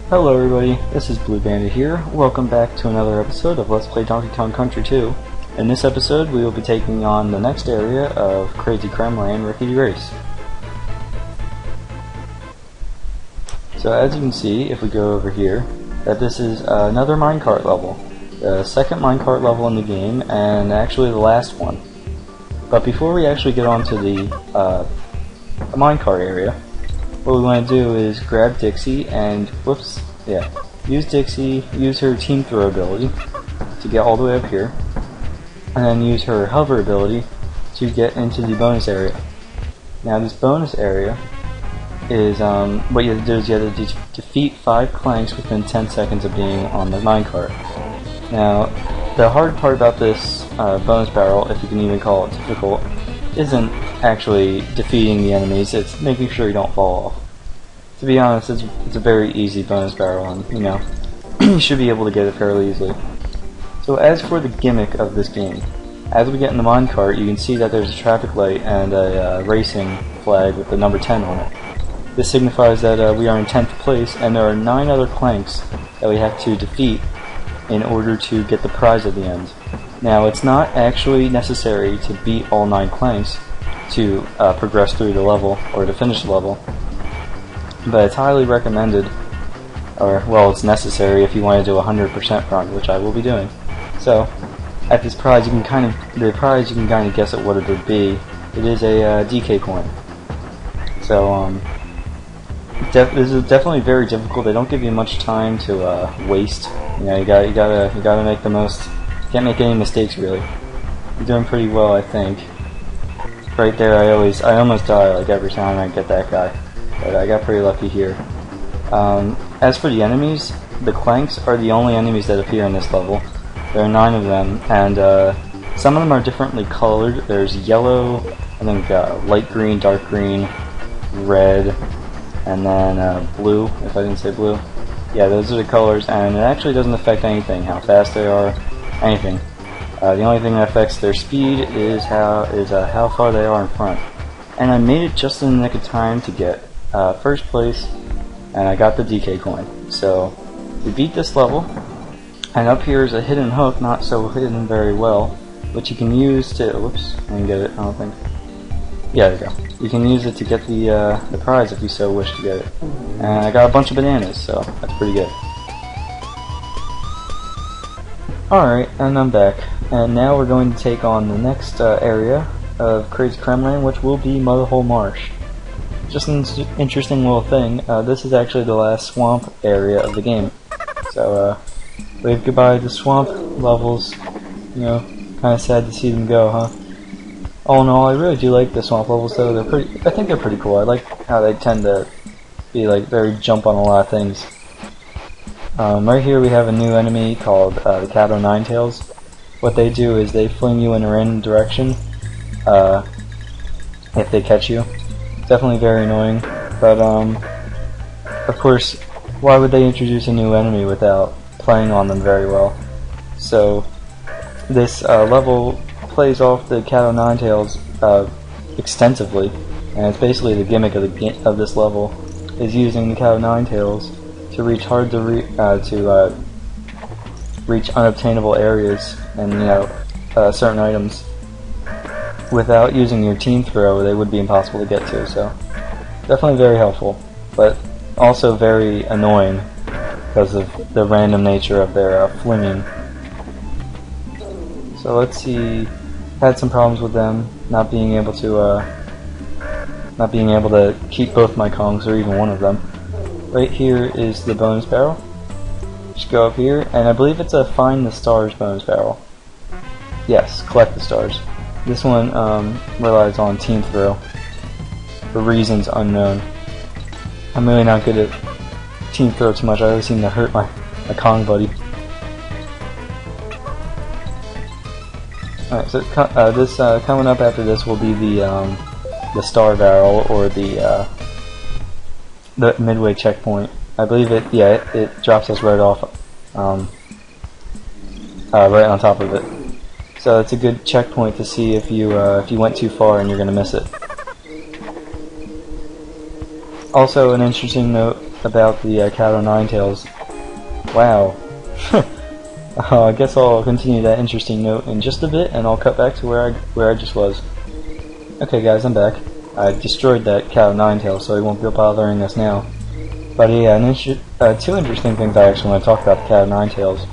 Hello everybody, this is Bluebandit here. Welcome back to another episode of Let's Play Donkey Kong Country 2. In this episode, we will be taking on the next area of Crazy Kremland Rickety Race. So as you can see, if we go over here, that this is another minecart level. The second minecart level in the game, and actually the last one. But before we actually get on to the minecart area, what we want to do is grab Dixie and, use Dixie, use her team throw ability to get all the way up here, and then use her hover ability to get into the bonus area. Now this bonus area is, what you have to do is you have to defeat 5 Klanks within 10 seconds of being on the minecart. Now, the hard part about this bonus barrel, if you can even call it difficult, isn't actually defeating the enemies, it's making sure you don't fall off. To be honest, it's a very easy bonus barrel, and you know, you should be able to get it fairly easily. So as for the gimmick of this game, as we get in the minecart, you can see that there's a traffic light and a racing flag with the number 10 on it. This signifies that we are in 10th place, and there are 9 other Klanks that we have to defeat in order to get the prize at the end. Now, it's not actually necessary to beat all 9 Klanks to progress through the level, or to finish the level, but it's highly recommended, or, well, it's necessary if you want to do a 100% run, which I will be doing. So, at this prize, you can kind of guess at what it would be. It is a DK coin. So, this is definitely very difficult. They don't give you much time to waste. You know, you gotta make the most. Can't make any mistakes, really. You're doing pretty well, I think. Right there, I almost die like every time I get that guy, but I got pretty lucky here. As for the enemies, the Klanks are the only enemies that appear in this level. There are 9 of them, and some of them are differently colored. There's yellow, I think light green, dark green, red, and then blue, if I didn't say blue. Yeah, those are the colors, and it actually doesn't affect anything, how fast they are, anything. The only thing that affects their speed is how far they are in front. And I made it just in the nick of time to get first place, and I got the DK coin. So we beat this level, and up here is a hidden hook, not so hidden very well, which you can use to, whoops, I didn't get it, I don't think. Yeah, there you go. You can use it to get the prize if you so wish to get it. And I got a bunch of bananas, so that's pretty good. Alright, and I'm back. And now we're going to take on the next area of Crazy Kremland, which will be Motherhole Marsh. Just an interesting little thing, this is actually the last swamp area of the game. So, wave goodbye to swamp levels. You know, kinda sad to see them go, huh? All in all, I really do like the swamp levels, though. I think they're pretty cool. I like how they tend to be like very jump on a lot of things. Right here we have a new enemy called the Cat O' Nine Tails. What they do is they fling you in a random direction if they catch you. Definitely very annoying, but of course, why would they introduce a new enemy without playing on them very well? So this level plays off the Cat O' Nine Tails extensively, and it's basically the gimmick of this level is using the Cat O' Nine Tails to reach reach unobtainable areas and certain items. Without using your team throw, they would be impossible to get to. So definitely very helpful, but also very annoying because of the random nature of their flinging. So let's see. Had some problems with them not being able to keep both my Kongs or even one of them. Right here is the bonus barrel. Just go up here, and I believe it's a find the stars bonus barrel. Yes, collect the stars. This one relies on team throw for reasons unknown. I'm really not good at team throw too much. I always seem to hurt my Kong buddy. Alright, so this coming up after this will be the star barrel, or the midway checkpoint. I believe it drops us right off, right on top of it. So it's a good checkpoint to see if you went too far and you're gonna miss it. Also, an interesting note about the cat o' nine tails. Wow. I guess I'll continue that interesting note in just a bit, and I'll cut back to where I just was. Okay, guys, I'm back. I destroyed that cat o' nine tails, so he won't be bothering us now. But yeah, two interesting things I actually want to talk about the cat o' nine tails.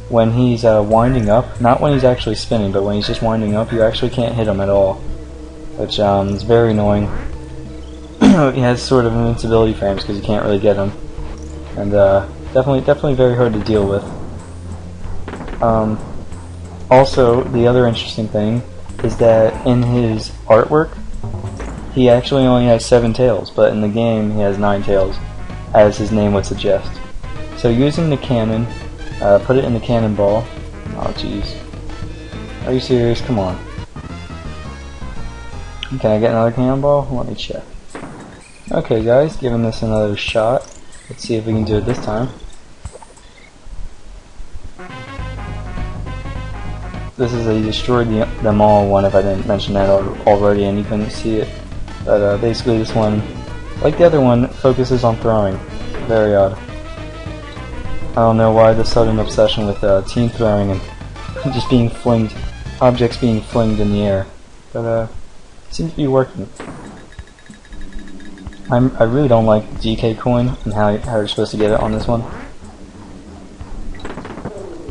When he's winding up, not when he's actually spinning, but when he's just winding up, you actually can't hit him at all, which is very annoying. He has sort of invincibility frames because you can't really get him, and definitely very hard to deal with. Also, the other interesting thing is that in his artwork, he actually only has 7 tails, but in the game he has 9 tails, as his name would suggest. So using the cannon, put it in the cannonball. Oh jeez. Are you serious? Come on. Can I get another cannonball? Let me check. Okay guys, giving this another shot. Let's see if we can do it this time. This is a destroyed them all one, if I didn't mention that already and you couldn't see it. But basically this one, like the other one, focuses on throwing. Very odd. I don't know why the sudden obsession with team throwing and just being flinged, objects being flinged in the air. But it seems to be working. I really don't like the DK coin and how you're supposed to get it on this one.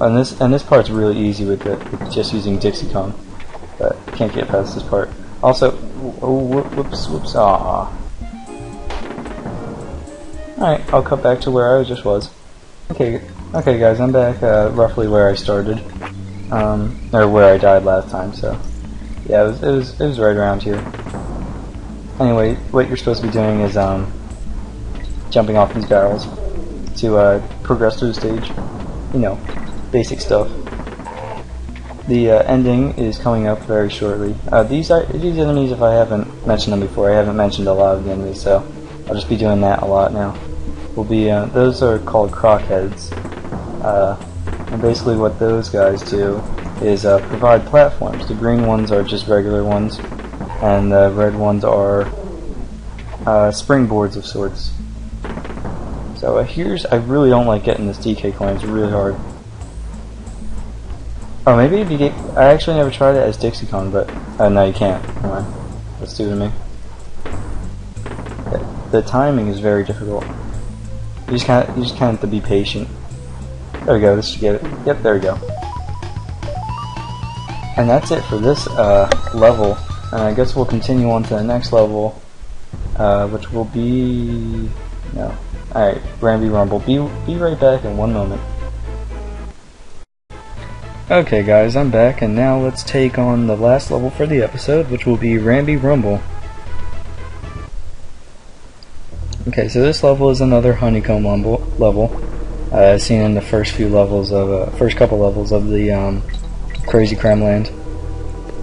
And this part's really easy with just using Dixie Kong, but can't get past this part. Also, whoops, ah. Alright, I'll cut back to where I just was. Okay guys, I'm back roughly where I started, or where I died last time. So yeah, it was right around here. Anyway, what you're supposed to be doing is jumping off these barrels to progress through the stage. You know, basic stuff. The ending is coming up very shortly. These enemies, if I haven't mentioned them before, I haven't mentioned a lot of the enemies, so I'll just be doing that a lot now. Those are called crockheads, and basically what those guys do is provide platforms. The green ones are just regular ones, and the red ones are springboards of sorts. So I really don't like getting this DK coin. It's really hard. Oh, maybe if you get, I actually never tried it as Dixie Kong, but no, you can't. Come on, let's do it to me. The timing is very difficult. You just kind of have to be patient. There we go. This should get it. Yep, there we go. And that's it for this level. And I guess we'll continue on to the next level, which will be no. All right, Ramby Rumble. Be right back in 1 moment. Okay, guys, I'm back, and now let's take on the last level for the episode, which will be Ramby Rumble. Okay, so this level is another honeycomb level, as seen in the first couple levels of the Crazy Kremland.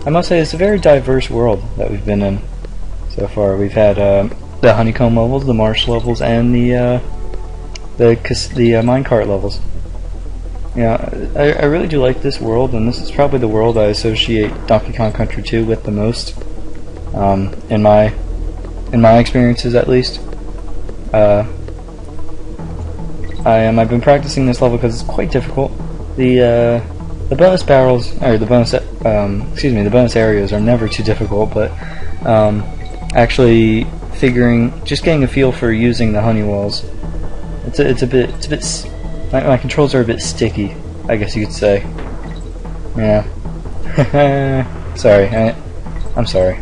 I must say it's a very diverse world that we've been in so far. We've had the honeycomb levels, the marsh levels, and the minecart levels. Yeah, I really do like this world, and this is probably the world I associate Donkey Kong Country 2 with the most, in my experiences at least. I've been practicing this level because it's quite difficult. The bonus barrels, or the bonus areas are never too difficult, but actually just getting a feel for using the honey walls, it's a bit. My controls are a bit sticky, I guess you could say. Yeah. Sorry. I'm sorry.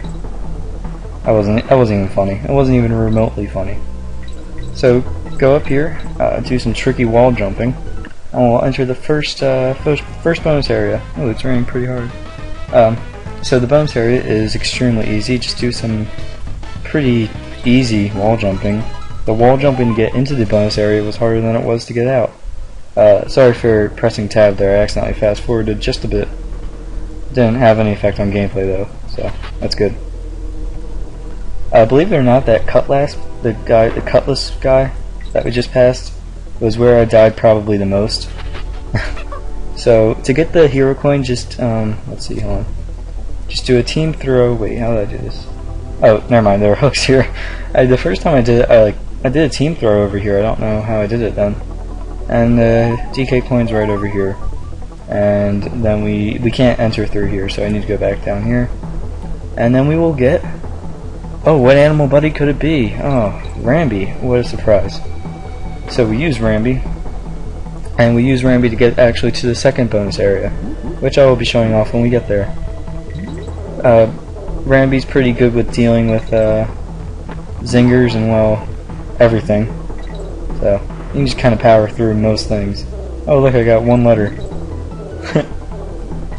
I wasn't even funny. I wasn't even remotely funny. So go up here, do some tricky wall jumping, and we'll enter the first bonus area. Oh, it's raining pretty hard. So the bonus area is extremely easy. Just do some pretty easy wall jumping. The wall jumping to get into the bonus area was harder than it was to get out. Sorry for pressing tab there, I accidentally fast forwarded just a bit. Didn't have any effect on gameplay though, so that's good. Believe it or not, that Cutlass, the Cutlass guy that we just passed, was where I died probably the most. So to get the hero coin, just let's see, hold on. Just do a team throw. Wait, how did I do this? Oh, never mind. There are hooks here. The first time I did it, I I did a team throw over here. I don't know how I did it then. And the DK coin's right over here. And then we can't enter through here, so I need to go back down here. And then we will get... Oh, what animal buddy could it be? Oh, Rambi. What a surprise. So we use Rambi. And we use Rambi to get actually to the second bonus area, which I will be showing off when we get there. Rambi's pretty good with dealing with zingers and, well, everything. So you can just kind of power through most things. Oh, look, I got one letter.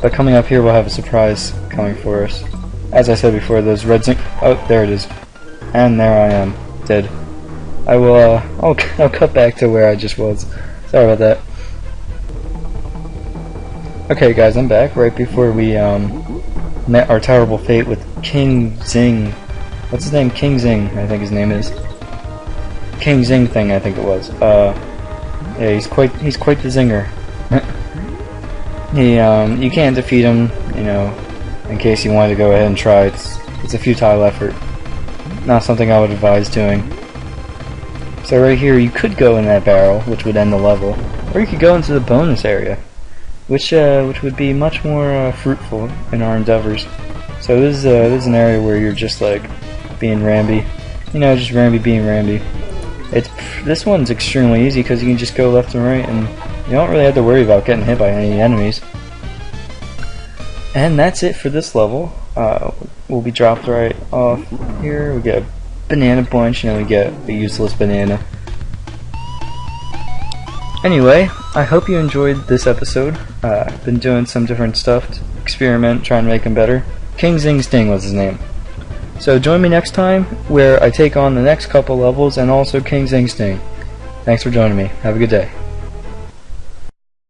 But coming up here, we'll have a surprise coming for us. As I said before, those red zing... Oh, there it is. And there I am, dead. I will, I'll cut back to where I just was. Sorry about that. Okay, guys, I'm back right before we met our terrible fate with King Zing. What's his name? King Zing, I think his name is. King Zing thing, I think it was. Yeah, he's quite the zinger. You can't defeat him, you know, in case you wanted to go ahead and try. It's a futile effort. Not something I would advise doing. So right here, you could go in that barrel, which would end the level, or you could go into the bonus area, which would be much more fruitful in our endeavors. So this is an area where you're just like being Rambi, you know, just Rambi being Rambi. This one's extremely easy because you can just go left and right, and you don't really have to worry about getting hit by any enemies. And that's it for this level. We'll be dropped right off here. We get a banana bunch, and then we get a useless banana. Anyway, I hope you enjoyed this episode. I've been doing some different stuff to experiment, trying to make him better. King Zing Sting was his name. So join me next time, where I take on the next couple levels and also King Zing Sting. Thanks for joining me. Have a good day.